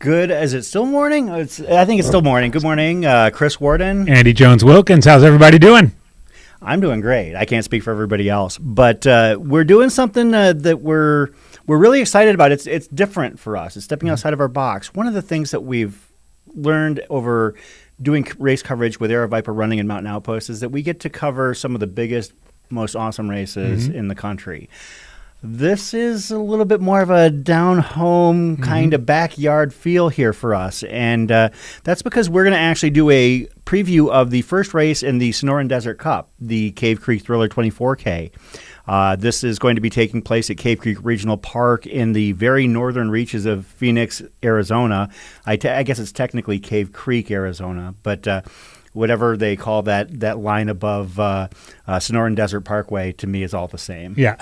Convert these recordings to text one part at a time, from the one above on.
Good. Is it still morning? I think it's still morning. Good morning, Chris Worden. Andy Jones-Wilkins. How's everybody doing? I'm doing great. I can't speak for everybody else, but we're doing something that we're really excited about. It's different for us. It's stepping outside of our box. One of the things that we've learned over doing race coverage with Aravaipa Running and Mountain Outpost is that we get to cover some of the biggest, most awesome races in the country. This is a little bit more of a down-home kind of backyard feel here for us, and that's because we're going to actually do a preview of the first race in the Sonoran Desert Cup, the Cave Creek Thriller 24K. This is going to be taking place at Cave Creek Regional Park in the very northern reaches of Phoenix, Arizona. I guess it's technically Cave Creek, Arizona, but whatever they call that line above Sonoran Desert Parkway, to me is all the same. Yeah.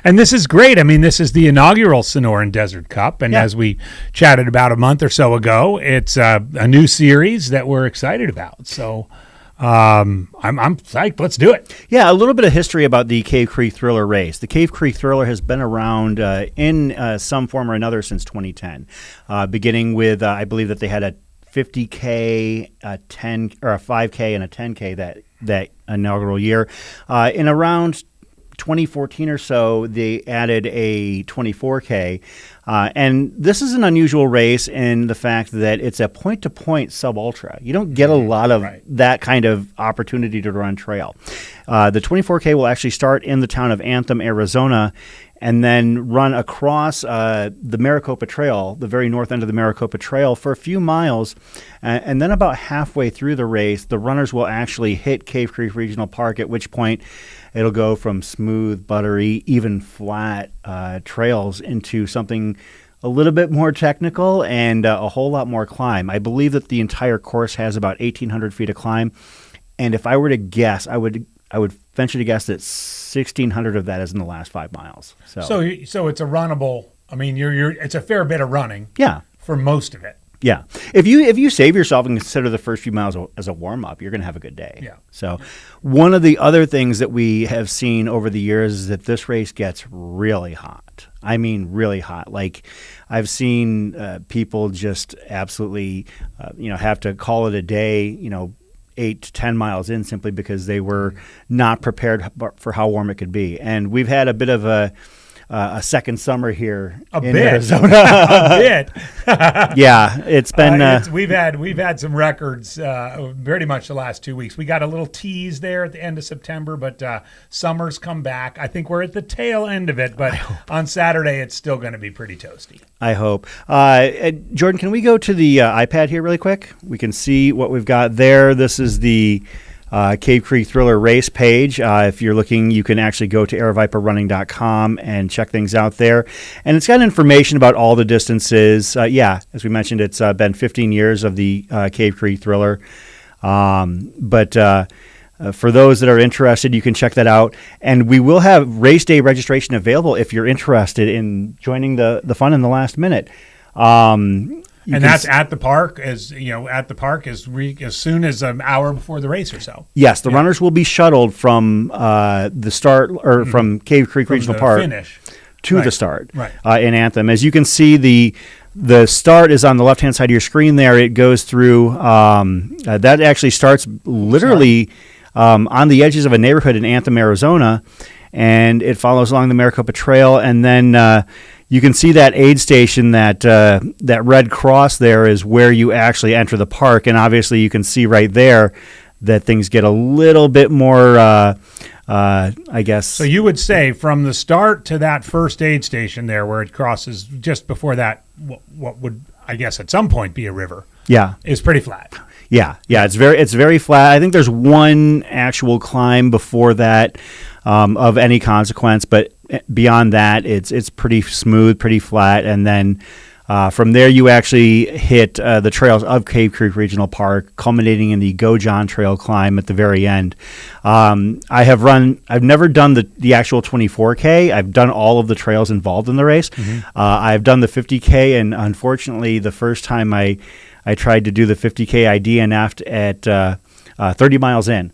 And this is great. I mean, this is the inaugural Sonoran Desert Cup, and as we chatted about a month or so ago, it's a new series that we're excited about. So I'm psyched. Let's do it. Yeah, a little bit of history about the Cave Creek Thriller race. The Cave Creek Thriller has been around in some form or another since 2010, beginning with, I believe that they had a 50K, a 10 or a 5K, and a 10K that inaugural year. In around 2014 or so, they added a 24K, and this is an unusual race in the fact that it's a point-to-point sub-ultra. You don't get a lot of that kind of opportunity to run trail. The 24K will actually start in the town of Anthem, Arizona, and then run across the Maricopa Trail, the very north end of the Maricopa Trail, for a few miles. And then about halfway through the race, the runners will actually hit Cave Creek Regional Park, at which point it'll go from smooth, buttery, even flat trails into something a little bit more technical and a whole lot more climb. I believe that the entire course has about 1,800 feet of climb. And if I were to guess, I would venture to guess that 1,600 of that is in the last 5 miles. So it's a runnable. I mean, it's a fair bit of running. Yeah, for most of it. Yeah, if you save yourself and consider the first few miles as a warm up, you're going to have a good day. Yeah. So one of the other things that we have seen over the years is that this race gets really hot. I mean, really hot. Like I've seen people just absolutely, have to call it a day. 8 to 10 miles in simply because they were not prepared for how warm it could be. And we've had a bit of a second summer here in Arizona. A bit. Yeah, it's been. We've had some records pretty much the last 2 weeks. We got a little tease there at the end of September, but summer's come back. I think we're at the tail end of it, but on Saturday it's still going to be pretty toasty. I hope. Jordan, can we go to the iPad here really quick? We can see what we've got there. This is the Cave Creek Thriller race page. If you're looking, you can actually go to aravaiparunning.com and check things out there. And it's got information about all the distances. As we mentioned, it's been 15 years of the Cave Creek Thriller. But for those that are interested, you can check that out. And we will have race day registration available if you're interested in joining the fun in the last minute. And that's at the park, as soon as an hour before the race or so. Yes, the runners will be shuttled from the start or from Cave Creek Regional Park finish to the start in Anthem. As you can see, the start is on the left-hand side of your screen there. It goes through that actually starts literally on the edges of a neighborhood in Anthem, Arizona, and it follows along the Maricopa Trail, and then you can see that aid station, that red cross there is where you actually enter the park, and obviously you can see right there that things get a little bit more, I guess. So you would say from the start to that first aid station there where it crosses just before that, what would, I guess, at some point be a river, is pretty flat. Yeah, it's very flat. I think there's one actual climb before that of any consequence, but beyond that, it's pretty smooth, pretty flat, and then from there you actually hit the trails of Cave Creek Regional Park, culminating in the Go John Trail climb at the very end. I've never done the actual 24K. I've done all of the trails involved in the race. I've done the 50K, and unfortunately, the first time I tried to do the 50K, I DNF'd at 30 miles in.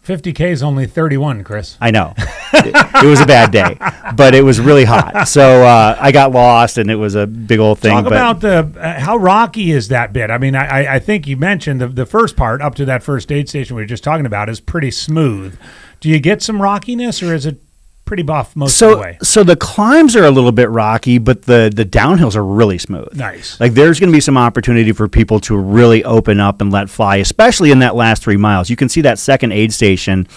50K is only 31, Chris. I know. It was a bad day, but it was really hot. So I got lost, and it was a big old thing. Talk about how rocky is that bit? I mean, I think you mentioned the first part up to that first aid station we were just talking about is pretty smooth. Do you get some rockiness, or is it pretty buff most of the way? So the climbs are a little bit rocky, but the downhills are really smooth. Nice. Like there's going to be some opportunity for people to really open up and let fly, especially in that last 3 miles. You can see that second aid station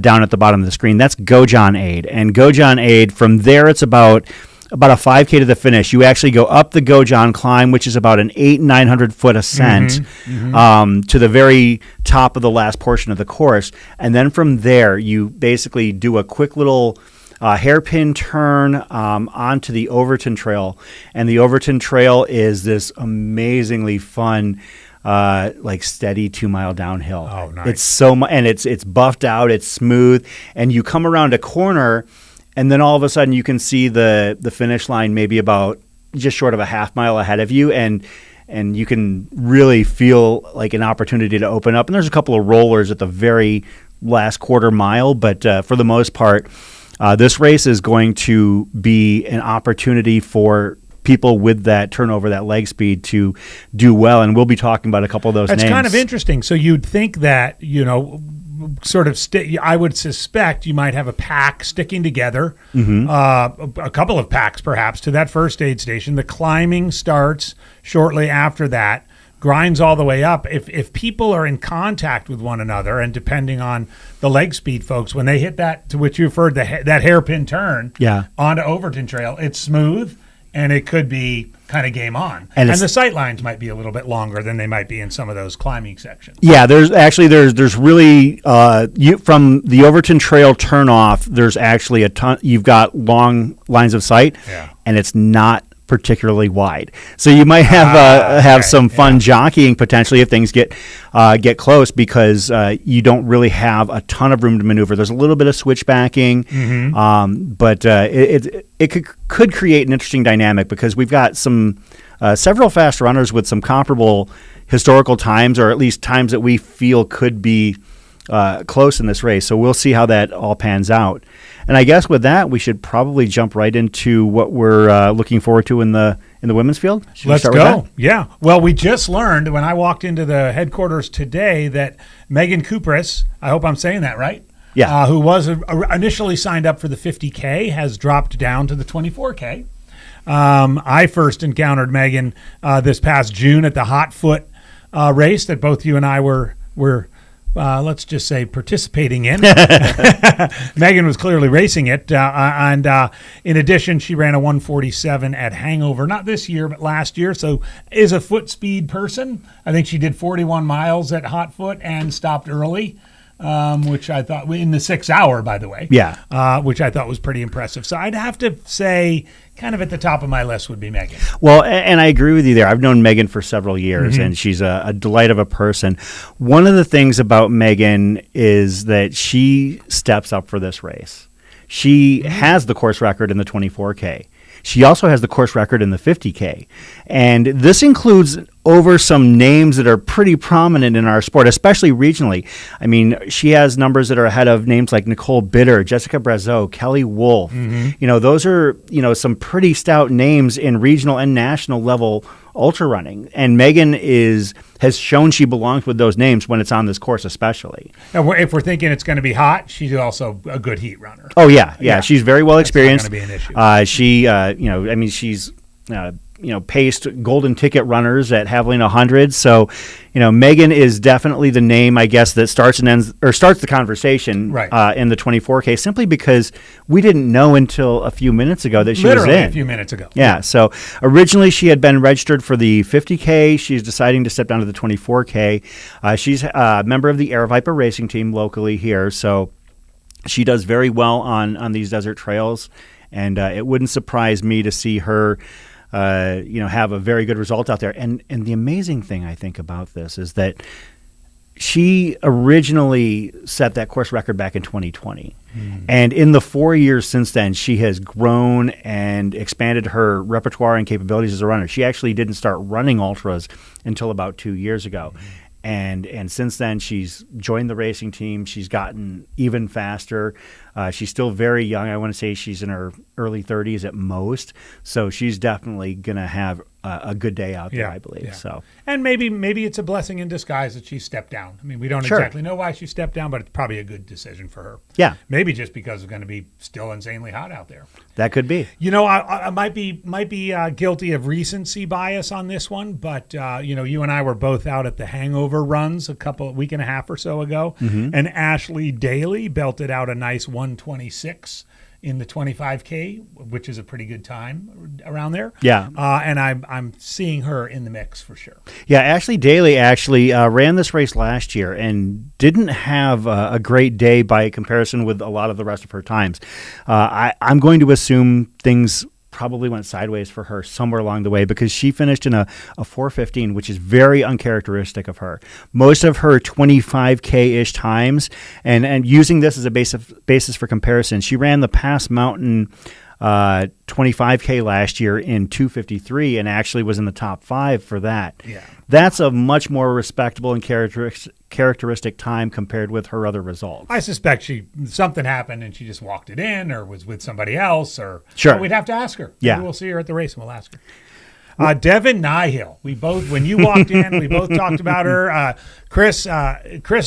down at the bottom of the screen. That's Gojon Aid. And Gojon Aid, from there it's about a 5K to the finish. You actually go up the Gojon climb, which is about an 900 foot ascent to the very top of the last portion of the course. And then from there, you basically do a quick little hairpin turn onto the Overton Trail. And the Overton Trail is this amazingly fun, like steady 2 mile downhill. Oh, nice. It's so and it's buffed out, it's smooth, and you come around a corner, and then all of a sudden you can see the finish line maybe about just short of a half mile ahead of you, and you can really feel like an opportunity to open up. And there's a couple of rollers at the very last quarter mile, but for the most part, this race is going to be an opportunity for people with that turnover, that leg speed, to do well. And we'll be talking about a couple of those names. That's kind of interesting. So you'd think that, sort of I would suspect you might have a pack sticking together, a couple of packs perhaps, to that first aid station. The climbing starts shortly after that, grinds all the way up. If people are in contact with one another, and depending on the leg speed, folks, when they hit that, to which you referred, that hairpin turn onto Overton Trail, it's smooth, and it could be kind of game on. And the sight lines might be a little bit longer than they might be in some of those climbing sections. Yeah, there's really from the Overton Trail turnoff, there's actually a ton. You've got long lines of sight, and it's not particularly wide, so you might have some fun jockeying potentially if things get close, because you don't really have a ton of room to maneuver. There's a little bit of switchbacking, but it could create an interesting dynamic, because we've got some several fast runners with some comparable historical times, or at least times that we feel could be close in this race. So we'll see how that all pans out. And I guess with that, we should probably jump right into what we're looking forward to in the women's field. Let's go. Yeah. Well, we just learned when I walked into the headquarters today that Megan Kupris, I hope I'm saying that right, who was initially signed up for the 50K, has dropped down to the 24K. I first encountered Megan this past June at the Hot Foot race that both you and I were let's just say participating in. Megan was clearly racing it. And in addition, she ran a 1:47 at Hangover, not this year, but last year. So is a foot speed person. I think she did 41 miles at Hot Foot and stopped early, which I thought, in the 6 hour, by the way. Which I thought was pretty impressive. So I'd have to say kind of at the top of my list would be Megan. Well, and I agree with you there. I've known Megan for several years, and she's a delight of a person. One of the things about Megan is that she steps up for this race. She has the course record in the 24K. She also has the course record in the 50K. And this includes over some names that are pretty prominent in our sport, especially regionally. I mean, she has numbers that are ahead of names like Nicole Bitter, Jessica Brazeau, Kelly Wolf. Those are, some pretty stout names in regional and national level ultra running. And Megan has shown she belongs with those names when it's on this course, especially. Now, if we're thinking it's going to be hot, she's also a good heat runner. Oh, yeah. She's very well experienced. That's not going to be an issue. She's paced golden ticket runners at Haviland 100. So, Megan is definitely the name, I guess, that starts the conversation in the 24K, simply because we didn't know until a few minutes ago that she was in. Literally a few minutes ago. Yeah. So originally she had been registered for the 50K. She's deciding to step down to the 24K. She's a member of the Aravaipa racing team locally here. So she does very well on these desert trails. And it wouldn't surprise me to see her have a very good result out there. And the amazing thing I think about this is that she originally set that course record back in 2020. And in the 4 years since then, she has grown and expanded her repertoire and capabilities as a runner. She actually didn't start running ultras until about 2 years ago. And since then, she's joined the racing team. She's gotten even faster. She's still very young. I want to say she's in her early 30s at most. So she's definitely going to have a good day out there, I believe. Yeah. So, and maybe it's a blessing in disguise that she stepped down. I mean, we don't Sure. exactly know why she stepped down, but it's probably a good decision for her. Yeah. Maybe just because it's going to be still insanely hot out there. That could be. You know, I might be guilty of recency bias on this one, but you and I were both out at the Hangover runs a week and a half or so ago, and Ashley Daly belted out a nice 1:26 in the 25K, which is a pretty good time around there. Yeah. And I'm seeing her in the mix for sure. Yeah, Ashley Daly actually ran this race last year and didn't have a great day by comparison with a lot of the rest of her times. I'm going to assume things probably went sideways for her somewhere along the way because she finished in a 4:15, which is very uncharacteristic of her. Most of her 25K-ish times, and using this as a basis for comparison, she ran the Pass Mountain 25K last year in 2:53 and actually was in the top 5 for that. Yeah. That's a much more respectable and characteristic time compared with her other results. I suspect something happened and she just walked it in or was with somebody else. Sure. But we'd have to ask her. Yeah. Maybe we'll see her at the race and we'll ask her. Devin Nihill. When you walked in, we both talked about her. Chris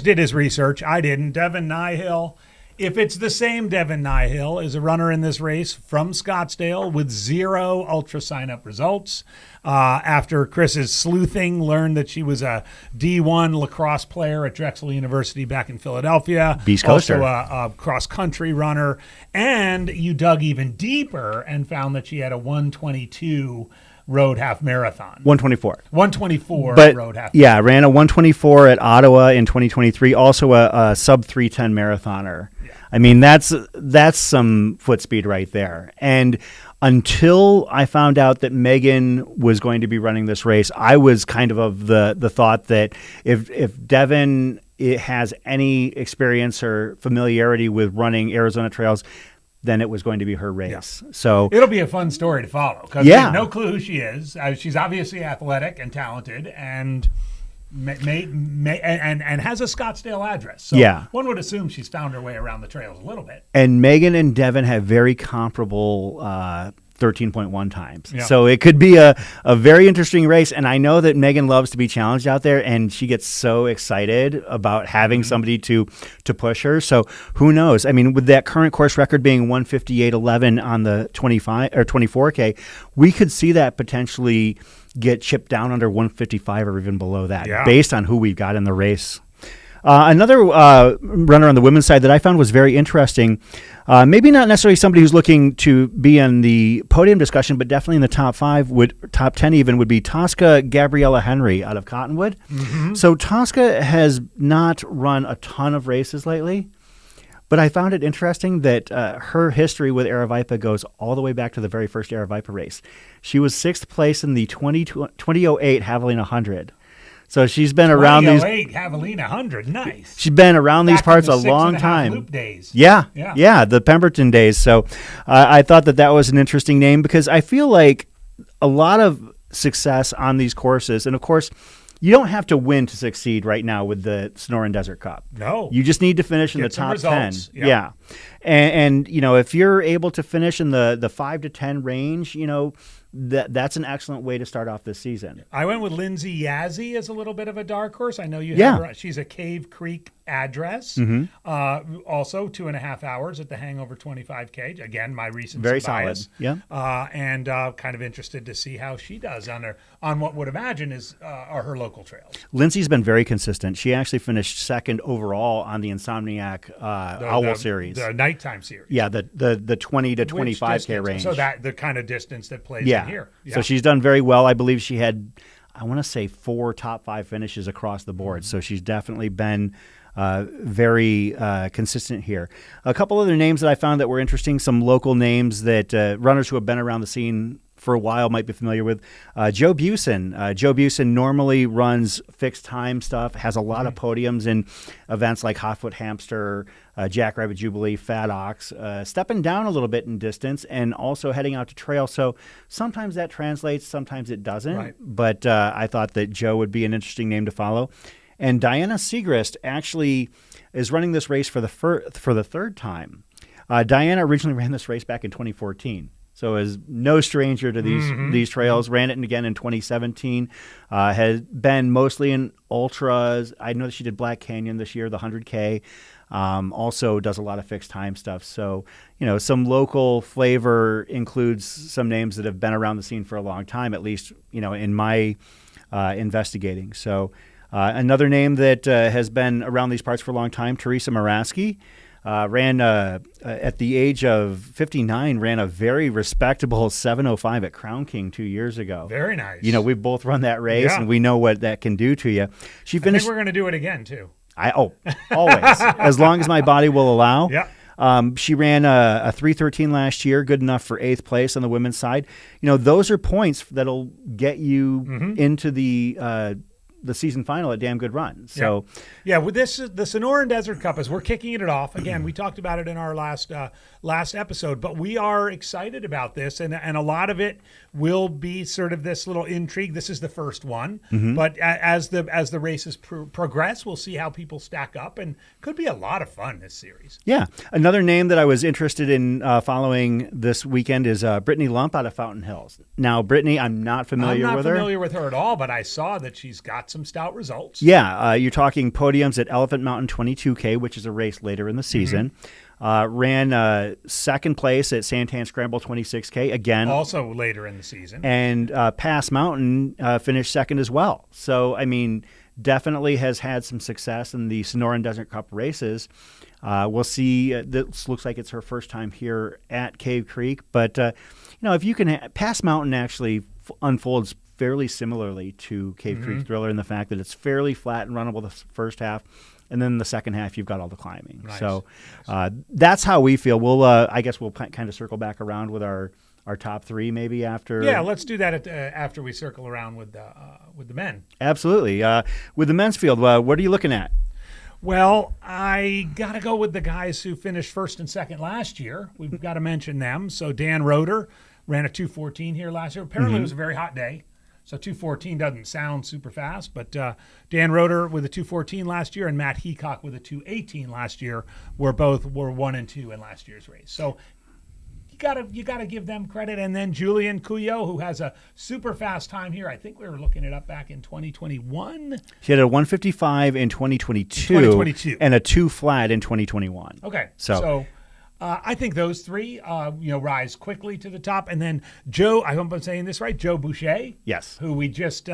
did his research. I didn't. Devin Nihill. If it's the same Devin Nihill is a runner in this race from Scottsdale with 0 ultra sign-up results. After Chris's sleuthing, learned that she was a D1 lacrosse player at Drexel University back in Philadelphia. Beast Coaster. Also a cross-country runner. And you dug even deeper and found that she had a 1:22 road half marathon. 1:24. 1:24 But road half. yeah, ran a 1:24 at Ottawa in 2023. Also a sub 3:10 marathoner. Yeah. I mean, that's some foot speed right there. And until I found out that Megan was going to be running this race, I was kind of the thought that if Devin has any experience or familiarity with running Arizona trails, then it was going to be her race. Yeah. So it'll be a fun story to follow because we have no clue who she is. She's obviously athletic and talented and and has a Scottsdale address. So one would assume she's found her way around the trails a little bit. And Megan and Devin have very comparable 13.1 times. Yeah. So it could be a very interesting race. And I know that Megan loves to be challenged out there, and she gets so excited about having somebody to push her. So who knows? I mean, with that current course record being 1:58.11 on the 25 or 24K, we could see that potentially get chipped down under 1:55 or even below that based on who we've got in the race. Another runner on the women's side that I found was very interesting, maybe not necessarily somebody who's looking to be in the podium discussion, but definitely in the top 10 even, would be Tosca Gabriella Henry out of Cottonwood. Mm-hmm. So Tosca has not run a ton of races lately, but I found it interesting that her history with Aravaipa goes all the way back to the very first Aravaipa race. She was 6th place in the 2008 Javelina 100. So she's been around these. 2008 Javelina 100, nice. She's been around these parts a long time. Loop days. Yeah, the Pemberton days. So I thought that was an interesting name because I feel like a lot of success on these courses, and of course, you don't have to win to succeed right now with the Sonoran Desert Cup. No. You just need to finish in the top 10. Yeah. And if you're able to finish in the 5 to 10 range, that's an excellent way to start off this season. I went with Lindsay Yazzie as a little bit of a dark horse. I know you have her. She's a Cave Creek address. Mm-hmm. Also 2.5 hours at the Hangover 25K. Again, my recent very bias. solid. Yeah. And kind of interested to see how she does on what would imagine are her local trails. Lindsay's been very consistent. She actually finished 2nd overall on the Insomniac Owl Series. The nighttime series. Yeah, the 20 to 25K range. So that the kind of distance that plays in here. Yeah. So she's done very well. I believe she had, I want to say, 4 top 5 finishes across the board. So she's definitely been very consistent here. A couple other names that I found that were interesting, some local names that runners who have been around the scene for a while might be familiar with. Joe Busen. Joe Busen normally runs fixed time stuff, has a lot of podiums in events like Hotfoot Hamster, Jackrabbit Jubilee, Fat Ox, stepping down a little bit in distance and also heading out to trail. So sometimes that translates, sometimes it doesn't. Right. But I thought that Joe would be an interesting name to follow. And Diana Segrist actually is running this race for the third time. Diana originally ran this race back in 2014. So is no stranger to these trails. Ran it again in 2017. Has been mostly in ultras. I know that she did Black Canyon this year, the 100K. Also does a lot of fixed time stuff. So, some local flavor includes some names that have been around the scene for a long time, at least, in my investigating. So another name that has been around these parts for a long time, Teresa Moraski. Ran at the age of 59, ran a very respectable 7:05 at Crown King 2 years ago. Very nice. We've both run that race, and we know what that can do to you. She finished. I think we're going to do it again too. Always, as long as my body will allow. Yeah. She ran a 3:13 last year, good enough for 8th place on the women's side. Those are points that'll get you into the season final at Damn Good Run. So with the Sonoran Desert Cup, as we're kicking it off again, we talked about it in our last episode, but we are excited about this, and a lot of it will be sort of this little intrigue. This is the first one, but as the races progress, we'll see how people stack up, and could be a lot of fun this series. Yeah, another name that I was interested in following this weekend is Brittany Lump out of Fountain Hills. Now, Brittany, I'm not familiar with her. I'm not familiar with her at all, but I saw that she's got some stout results. Yeah, you're talking podiums at Elephant Mountain 22K, which is a race later in the season. Ran second place at Tan Scramble 26K, again. Also later in the season. And Pass Mountain finished second as well. So, definitely has had some success in the Sonoran Desert Cup races. We'll see. This looks like it's her first time here at Cave Creek. But, if you can, Pass Mountain actually unfolds fairly similarly to Cave Creek Thriller in the fact that it's fairly flat and runnable the first half, and then the second half you've got all the climbing. Nice. So that's how we feel. We'll I guess we'll kind of circle back around with our top three maybe after. Yeah, let's do that after we circle around with the men. Absolutely. With the men's field, what are you looking at? Well, I got to go with the guys who finished first and second last year. We've got to mention them. So Dan Roeder ran a 2:14 here last year. Apparently it was a very hot day. So 2:14 doesn't sound super fast, but Dan Roeder with a 2:14 last year and Matt Heacock with a 2:18 last year were 1 and 2 in last year's race. So you gotta give them credit. And then Julian Cuyo, who has a super fast time here. I think we were looking it up back in 2021. He had a 1:55 in 2022 and a 2 flat in 2021. Okay, so I think those three, rise quickly to the top. And then Joe, I hope I'm saying this right, Joe Boucher. Yes. Who we just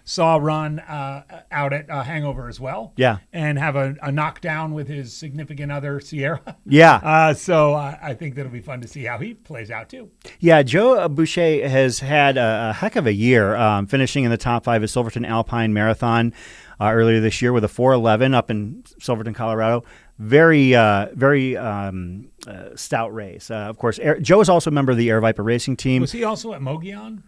saw run out at Hangover as well. Yeah. And have a knockdown with his significant other, Sierra. Yeah. So I think that'll be fun to see how he plays out too. Yeah, Joe Boucher has had a heck of a year, finishing in the top 5 at Silverton Alpine Marathon earlier this year with a 4:11 up in Silverton, Colorado. Very stout race. Of course, Joe is also a member of the Aravaipa racing team. Was he also at Mogollon?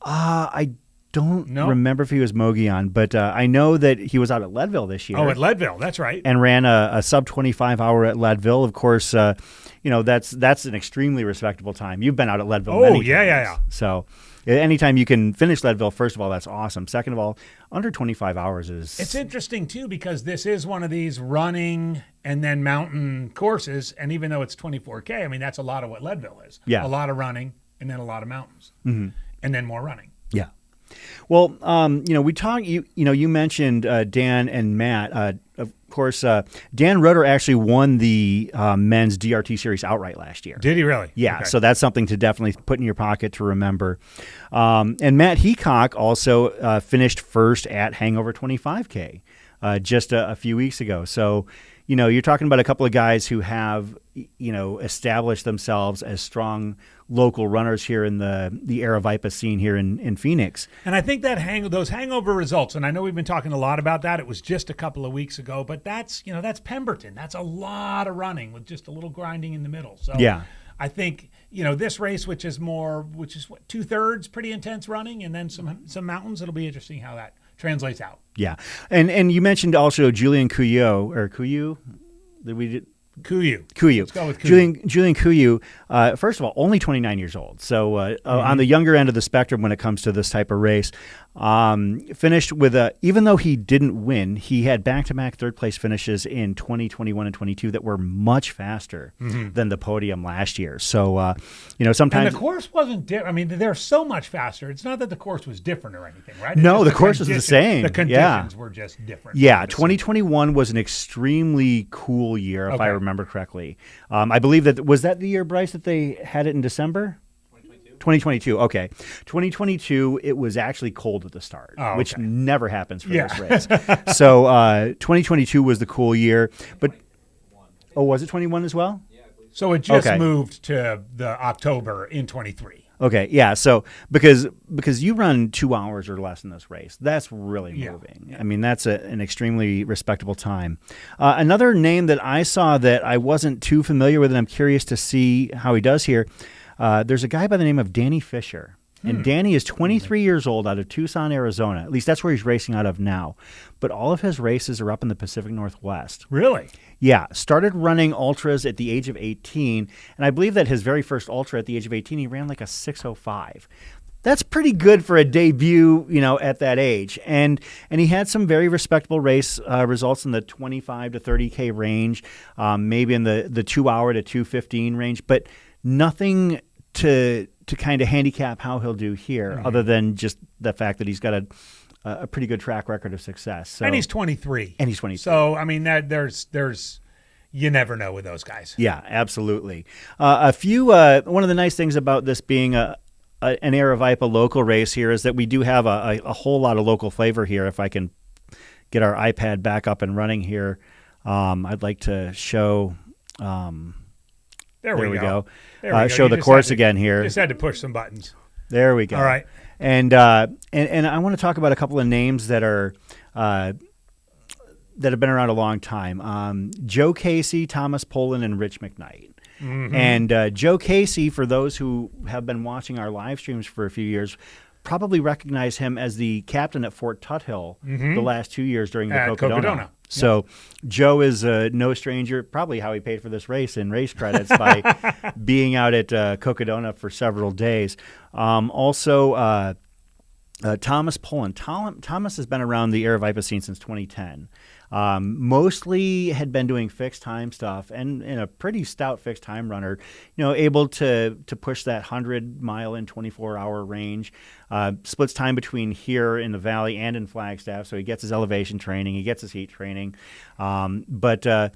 I don't remember if he was Mogollon, but I know that he was out at Leadville this year. Oh, at Leadville, that's right. And ran a sub 25 hour at Leadville. Of course, that's an extremely respectable time. You've been out at Leadville many times. Yeah. So anytime you can finish Leadville, first of all, that's awesome. Second of all, under 25 hours is... It's interesting, too, because this is one of these running and then mountain courses, and even though it's 24K, that's a lot of what Leadville is. Yeah. A lot of running and then a lot of mountains. Mm-hmm. And then more running. Yeah. Well, we talked. You mentioned Dan and Matt. Of course, Dan Roeder actually won the men's DRT series outright last year. Did he really? Yeah. Okay. So that's something to definitely put in your pocket to remember. And Matt Heacock also finished first at Hangover 25K just a few weeks ago. So you're talking about a couple of guys who have established themselves as strong local runners here in the Aravaipa scene here in Phoenix. And I think that those hangover results, and I know we've been talking a lot about that. It was just a couple of weeks ago, but that's Pemberton. That's a lot of running with just a little grinding in the middle. So yeah. I think this race, which is what 2/3 pretty intense running, and then some mountains. It'll be interesting how that translates out. Yeah, and you mentioned also Julian Cuyo. Did we Kuyu. Let's go with Kuyu. Julian Kuyu, first of all, only 29 years old. So on the younger end of the spectrum when it comes to this type of race. Finished with even though he didn't win, he had back-to-back third-place finishes in 2021 and 22 that were much faster than the podium last year. So, sometimes... And the course wasn't different. I mean, they're so much faster. It's not that the course was different or anything, right? No, the course was the same. The conditions were just different. Yeah, 2021 was an extremely cool year, if I remember correctly. I believe was that the year, Bryce, that they had it in December? 2022. Okay. 2022, it was actually cold at the start, which never happens for this race. So 2022 was the cool year. But was it 21 as well? Yeah, I believe so. It just moved to the October in 23. Okay, yeah. So because you run 2 hours or less in this race, that's really moving. Yeah. I mean, that's an extremely respectable time. Another name that I saw that I wasn't too familiar with, and I'm curious to see how he does here. There's a guy by the name of Danny Fisher. And Danny is 23 years old out of Tucson, Arizona. At least that's where he's racing out of now. But all of his races are up in the Pacific Northwest. Really? Yeah. Started running ultras at the age of 18. And I believe that his very first ultra at the age of 18, he ran like a 6:05. That's pretty good for a debut, at that age. And he had some very respectable race results in the 25 to 30K range, maybe in the 2 hour to 2:15 range, but nothing to kind of handicap how he'll do here, other than just the fact that he's got a pretty good track record of success. So, and he's 23. So, I mean, there's you never know with those guys. Yeah, absolutely. One of the nice things about this being an Aravaipa local race here is that we do have a whole lot of local flavor here. If I can get our iPad back up and running here, I'd like to show... There we go. Show the course again here. Just had to push some buttons. There we go. All right. And I want to talk about a couple of names that are that have been around a long time. Joe Casey, Thomas Poland, and Rich McKnight. And Joe Casey, for those who have been watching our live streams for a few years, probably recognize him as the captain at Fort Tuthill the last 2 years during the Cocodona. So Joe is no stranger, probably how he paid for this race in race credits by being out at Cocodona for several days. Also, Thomas Poland. Thomas has been around the Aravaipa scene since 2010. Mostly had been doing fixed time stuff and a pretty stout fixed time runner, able to push that 100-mile in 24-hour range. Splits time between here in the valley and in Flagstaff, so he gets his elevation training, he gets his heat training. But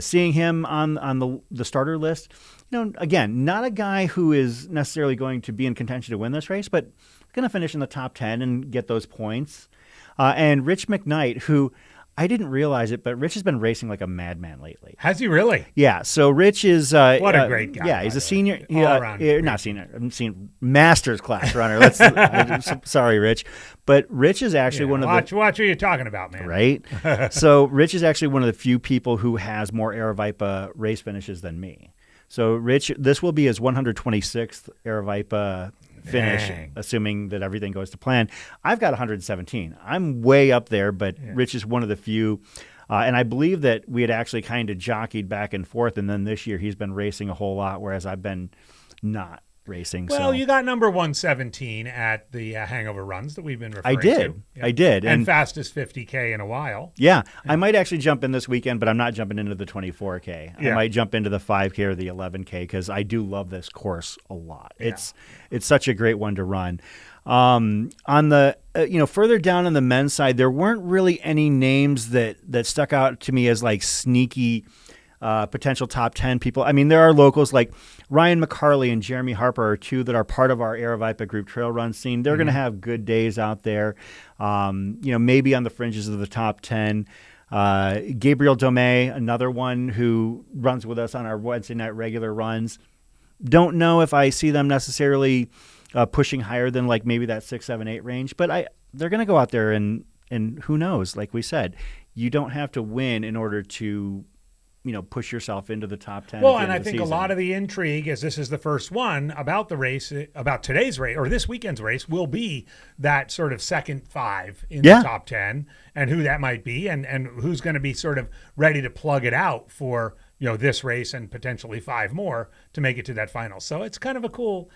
seeing him on the starter list, again, not a guy who is necessarily going to be in contention to win this race, but going to finish in the top 10 and get those points. And Rich McKnight, who I didn't realize it, but Rich has been racing like a madman lately. Has he really? Yeah. So Rich is what a great guy. Yeah, he's a senior. Not senior. I'm seeing master's class runner. Sorry, Rich, but Rich is actually one of the. Watch what you're talking about, man. Right. So Rich is actually one of the few people who has more Aravaipa race finishes than me. So Rich, this will be his 126th Aravaipa finish, assuming that everything goes to plan. I've got 117. I'm way up there, but Rich is one of the few. And I believe that we had actually kind of jockeyed back and forth, and then this year he's been racing a whole lot, whereas I've been not racing. Well, you got number 117 at the hangover runs that we've been referring to. I did. And fastest 50K in a while. Yeah. I might actually jump in this weekend, but I'm not jumping into the 24K. I might jump into the 5K or the 11K because I do love this course a lot. It's such a great one to run. On the further down on the men's side, there weren't really any names that stuck out to me as like sneaky potential top 10 people. I mean, there are locals like Ryan McCarley and Jeremy Harper are two that are part of our Aravaipa group trail run scene. They're going to have good days out there, maybe on the fringes of the top 10. Gabriel Domé, another one who runs with us on our Wednesday night regular runs. Don't know if I see them necessarily pushing higher than like maybe that 6, 7, 8 range, but they're going to go out there and who knows, like we said, you don't have to win in order to push yourself into the top 10. Well, and I think a lot of the intrigue, as this is the first one, about the race, about today's race, or this weekend's race, will be that sort of second 5 in the top 10 and who that might be and who's going to be sort of ready to plug it out for, this race and potentially 5 more to make it to that final. So it's kind of a cool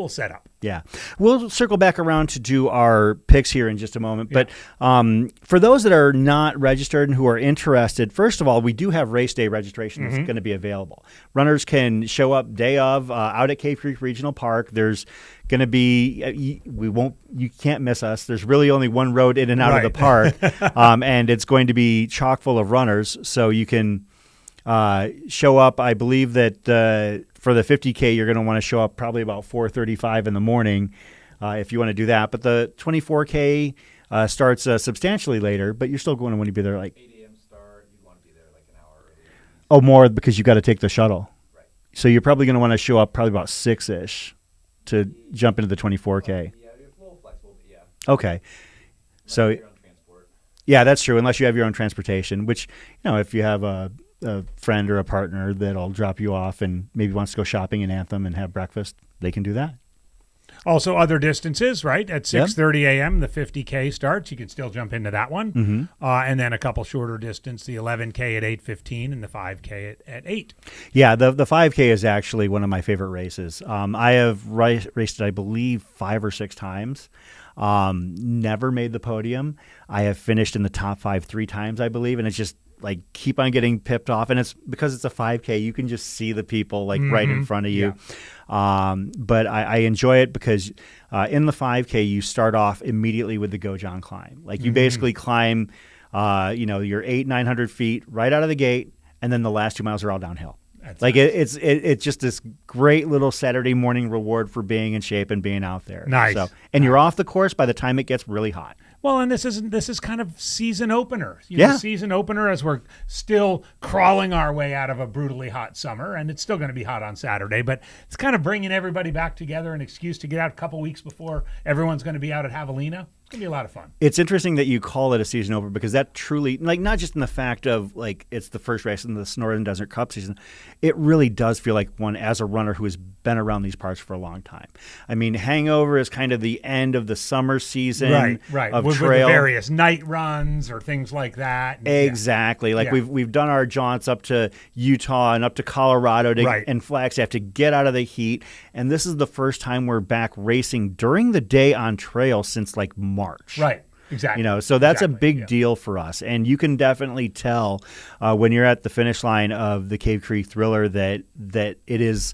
setup. Yeah. We'll circle back around to do our picks here in just a moment. Yeah. But for those that are not registered and who are interested, first of all, we do have race day registration that's going to be available. Runners can show up day of out at Cave Creek Regional Park. There's going to be, you can't miss us. There's really only one road in and out of the park. And it's going to be chock full of runners. So you can show up. I believe that for the 50K, you're going to want to show up probably about 4:35 in the morning if you want to do that. But the 24K starts substantially later, but you're still going to want to be there like 8 a.m. start. You want to be there like an hour earlier. Oh, more because you got to take the shuttle. Right. So you're probably going to want to show up probably about 6-ish to jump into the 24K. Yeah, it's a little flexible, but yeah. Okay. So Your own transport. yeah, that's true. Unless you have your own transportation, which if you have a friend or a partner that'll drop you off and maybe wants to go shopping in Anthem and have breakfast, they can do that. Also, other distances, right? At 6:30 a.m., the 50K starts. You can still jump into that one. And then a couple shorter distance, the 11K at 8:15 and the 5K at 8. Yeah, the 5K is actually one of my favorite races. I have raced it, I believe, 5 or 6 times. Never made the podium. I have finished in the top 5 3 times, I believe, and it's just like keep on getting pipped off. And it's because it's a 5K, you can just see the people like right in front of you. Yeah. But I enjoy it because in the 5K, you start off immediately with the Go John climb. Like you basically climb, your 800-900 feet right out of the gate, and then the last 2 miles are all downhill. That's like nice. It's just this great little Saturday morning reward for being in shape and being out there. Nice. So, and you're off the course by the time it gets really hot. Well, and this is kind of season opener. Season opener as we're still crawling our way out of a brutally hot summer, and it's still going to be hot on Saturday, but it's kind of bringing everybody back together, an excuse to get out a couple weeks before everyone's going to be out at Javelina. It's going to be a lot of fun. It's interesting that you call it a season opener because that truly, like, not just in the fact of like it's the first race in the Sonoran Desert Cup season, it really does feel like one as a runner who has been around these parts for a long time. I mean, Hangover is kind of the end of the summer season of with trail. the various night runs or things like that. Exactly. Like we've done our jaunts up to Utah and up to Colorado and Flagstaff to get out of the heat. And this is the first time we're back racing during the day on trail since like March. Right. Exactly. So that's a big deal for us. And you can definitely tell when you're at the finish line of the Cave Creek Thriller that it is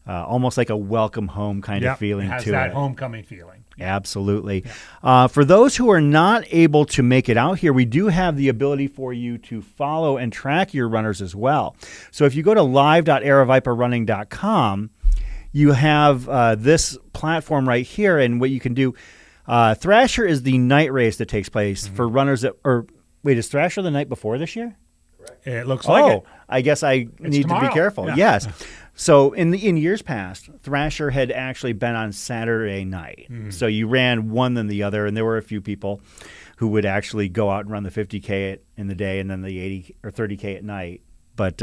almost like a welcome home kind of feeling to it. It has that homecoming feeling. Absolutely. Yeah. For those who are not able to make it out here, we do have the ability for you to follow and track your runners as well. So if you go to live.aravaiparunning.com, you have this platform right here, and what you can do. Thrasher is the night race that takes place for runners that is Thrasher the night before this year? Correct. It looks like it. I guess I need tomorrow. to be careful. Yeah. Yes. So in years past, Thrasher had actually been on Saturday night. So you ran one then the other, and there were a few people who would actually go out and run the 50K in the day and then the 80 or 30K at night. But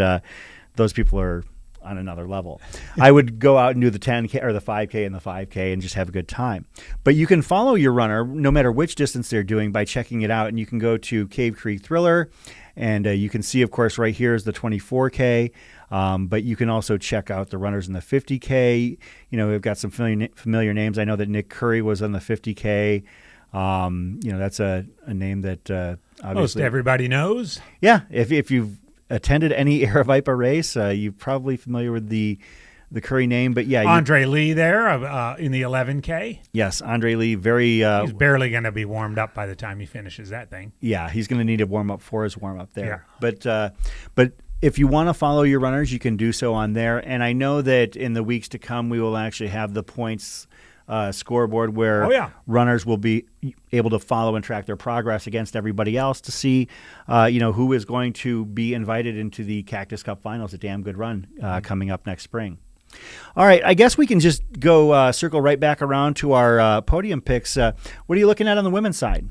those people are on another level. I would go out and do the 10K or the 5K and the 5K and just have a good time. But you can follow your runner no matter which distance they're doing by checking it out. And you can go to Cave Creek Thriller, and you can see, of course, right here is the 24K. But you can also check out the runners in the 50K. We've got some familiar names. I know that Nick Curry was on the 50K. That's a name that obviously most everybody knows. Yeah, if you've attended any Aravaipa race, you're probably familiar with the Curry name, but yeah. Andre Lee there in the 11K. Yes, Andre Lee, he's barely going to be warmed up by the time he finishes that thing. Yeah, he's going to need a warm-up for his warm-up there. Yeah. But if you want to follow your runners, you can do so on there. And I know that in the weeks to come, we will actually have the points scoreboard where runners will be able to follow and track their progress against everybody else to see, who is going to be invited into the Cactus Cup Finals, a damn good run coming up next spring. All right, I guess we can just go circle right back around to our podium picks. What are you looking at on the women's side?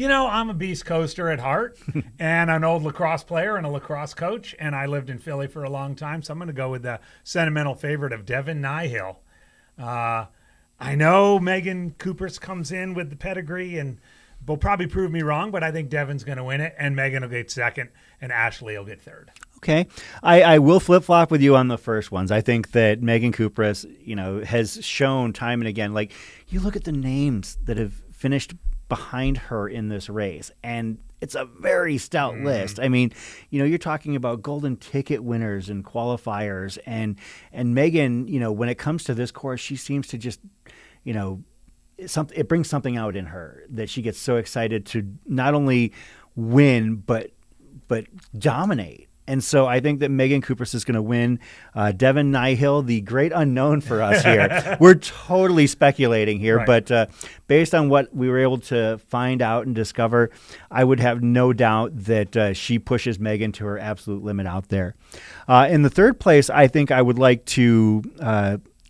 I'm a Beast Coaster at heart and an old lacrosse player and a lacrosse coach, and I lived in Philly for a long time, so I'm going to go with the sentimental favorite of Devin Nihill. I know Megan Coopers comes in with the pedigree and will probably prove me wrong, but I think Devin's going to win it, and Megan will get second, and Ashley will get third. Okay. I will flip-flop with you on the first ones. I think that Megan Kupras, has shown time and again, like, you look at the names that have finished behind her in this race, and it's a very stout list. I mean, you're talking about golden ticket winners and qualifiers, and Megan, when it comes to this course, she seems to just, it brings something out in her that she gets so excited to not only win but dominate. And so I think that Megan Kupras is going to win. Devin Nyhill, the great unknown for us here. We're totally speculating here, right. But based on what we were able to find out and discover, I would have no doubt that she pushes Megan to her absolute limit out there. In the third place, I think I would like to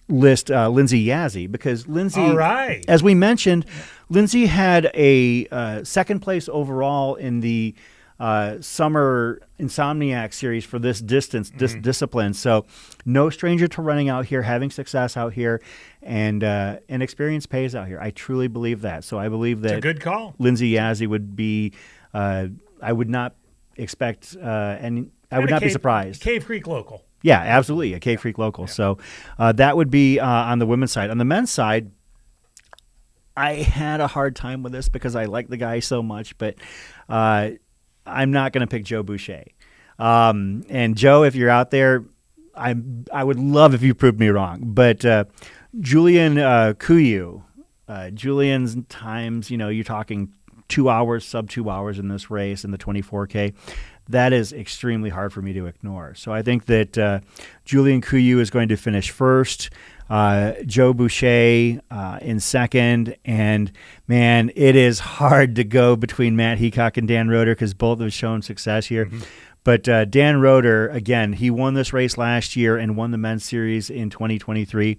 list Lindsay Yazzie, because Lindsay, all right, as we mentioned, Lindsay had a second place overall in the Summer Insomniac series for this discipline. So no stranger to running out here, having success out here, and experience pays out here. I truly believe that. So I believe that it's a good call. Lindsay Yazzie would be, I would not expect, and I would not be surprised. Cave Creek local. Yeah, absolutely. A Cave Creek local. Yeah. So that would be on the women's side. On the men's side, I had a hard time with this because I like the guy so much, but I'm not going to pick Joe Boucher. And Joe, if you're out there, I would love if you proved me wrong. But Julian Kuyu, Julian's times, you're talking 2 hours, sub 2 hours in this race in the 24K. That is extremely hard for me to ignore. So I think that Julian Kuyu is going to finish first. Joe Boucher in second, and man, it is hard to go between Matt Heacock and Dan Roeder because both have shown success here. Mm-hmm. But Dan Roeder, again, he won this race last year and won the men's series in 2023.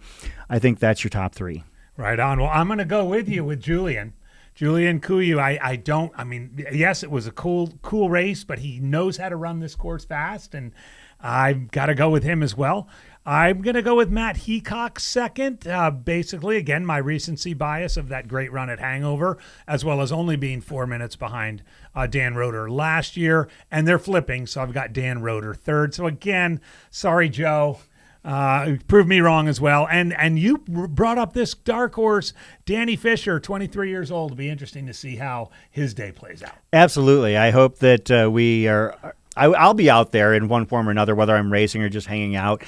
I think that's your top three. Right on. Well, I'm going to go with you with Julian Kuyu. I mean, yes, it was a cool race, but he knows how to run this course fast, and I've got to go with him as well. I'm going to go with Matt Heacock second. Basically, again, my recency bias of that great run at Hangover, as well as only being 4 minutes behind Dan Roeder last year. And they're flipping, so I've got Dan Roeder third. So again, sorry, Joe. Proved me wrong as well. And you brought up this dark horse, Danny Fisher, 23 years old. It'll be interesting to see how his day plays out. Absolutely. I hope that we are – I'll be out there in one form or another, whether I'm racing or just hanging out.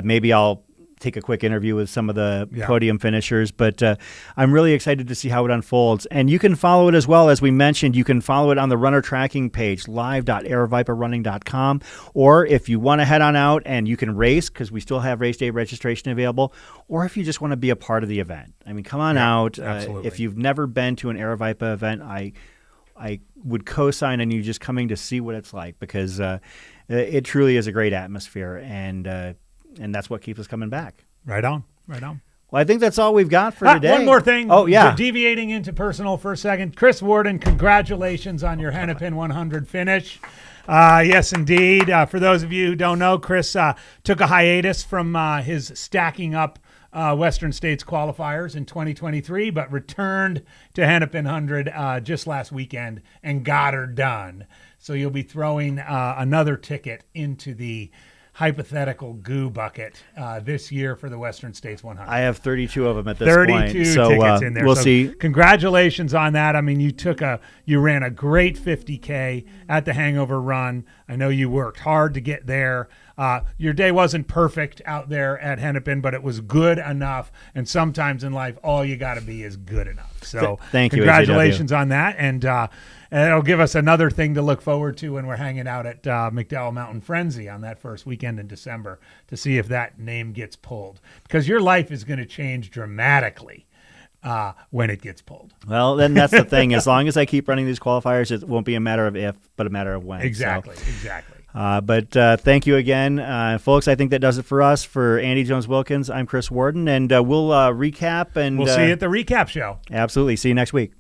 Maybe I'll take a quick interview with some of the podium finishers, but I'm really excited to see how it unfolds. And you can follow it as well. As we mentioned, you can follow it on the runner tracking page, live.aravaiparunning.com, or if you want to head on out and you can race, because we still have race day registration available, or if you just want to be a part of the event. I mean, come on out. If you've never been to an Aravaipa event, I would co-sign on you just coming to see what it's like, because it truly is a great atmosphere, and that's what keeps us coming back. Right on. Well, I think that's all we've got for today. One more thing. Oh, yeah. Deviating into personal for a second. Chris Worden, congratulations on your Hennepin 100 finish. Yes, indeed. For those of you who don't know, Chris took a hiatus from his stacking up Western States qualifiers in 2023, but returned to Hennepin 100 just last weekend and got her done. So you'll be throwing another ticket into the hypothetical goo bucket this year for the Western States 100. I have 32 of them at this 32 point. 32 tickets in there. We'll so see. Congratulations on that. I mean, you ran a great 50K at the Hangover Run. I know you worked hard to get there. Your day wasn't perfect out there at Hennepin, but it was good enough. And sometimes in life, all you got to be is good enough. So thank you. Congratulations on that. And it'll give us another thing to look forward to when we're hanging out at McDowell Mountain Frenzy on that first weekend in December to see if that name gets pulled. Because your life is going to change dramatically when it gets pulled. Well, then that's the thing. As long as I keep running these qualifiers, it won't be a matter of if, but a matter of when. Exactly. But thank you again, folks. I think that does it for us. For Andy Jones-Wilkins, I'm Chris Worden, and we'll recap. And we'll see you at the recap show. Absolutely. See you next week.